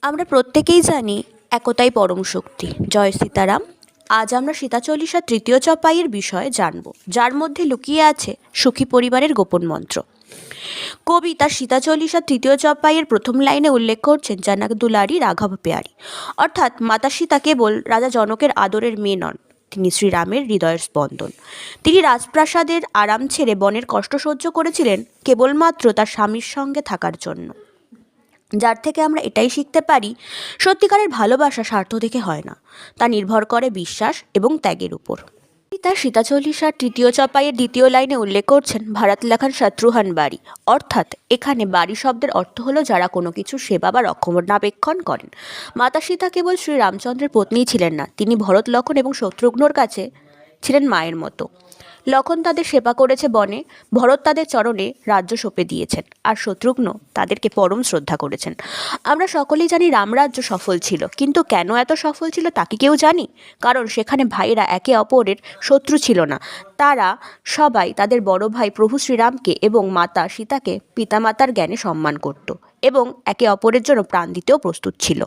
আমরা প্রত্যেকেই জানি একতাই পরম শক্তি। জয় সীতারাম। আজ আমরা সীতা চল্লিশার তৃতীয় চপাইয়ের বিষয়ে জানব, যার মধ্যে লুকিয়ে আছে সুখী পরিবারের গোপন মন্ত্র। কবি তার সীতা চল্লিশার তৃতীয় চপাইয়ের প্রথম লাইনে উল্লেখ করছেন জানক দুলারি রাঘব পেয়ারি, অর্থাৎ মাতা সীতা কেবল রাজা জনকের আদরের মেয়ে নন, তিনি শ্রীরামের হৃদয়ের স্পন্দন। তিনি রাজপ্রাসাদের আরাম ছেড়ে বনের কষ্ট সহ্য করেছিলেন কেবলমাত্র তার স্বামীর সঙ্গে থাকার জন্য। যার থেকে আমরা এটাই শিখতে পারি, সত্যিকারের ভালোবাসা স্বার্থ দেখে হয় না, তা নির্ভর করে বিশ্বাস এবং ত্যাগের উপর। তার সীতা চল্লিশার তৃতীয় চপাইয়ের দ্বিতীয় লাইনে উল্লেখ করছেন ভারত লেখান শত্রুহান বাড়ি, অর্থাৎ এখানে বাড়ি শব্দের অর্থ হলো যারা কোনো কিছু সেবা বা রক্ষণাবেক্ষণ করেন। মাতা সীতা কেবল শ্রীরামচন্দ্রের পত্নীই ছিলেন না, তিনি ভরত, লক্ষ্মণ এবং শত্রুঘ্নর কাছে ছিলেন মায়ের মতো। লক্ষ্মণ তাদের সেবা করেছে বনে, ভরত তাদের চরণে রাজ্য সঁপে দিয়েছেন, আর শত্রুঘ্ন তাদেরকে পরম শ্রদ্ধা করেছেন। আমরা সকলেই জানি রামরাজ্য সফল ছিল, কিন্তু কেন এত সফল ছিল তা কি কেউ জানি? কারণ সেখানে ভাইরা একে অপরের শত্রু ছিল না, তারা সবাই তাদের বড় ভাই প্রভু শ্রীরামকে এবং মাতা সীতাকে পিতামাতার জ্ঞানে সম্মান করত এবং একে অপরের জন্য প্রাণ দিতেও প্রস্তুত ছিল।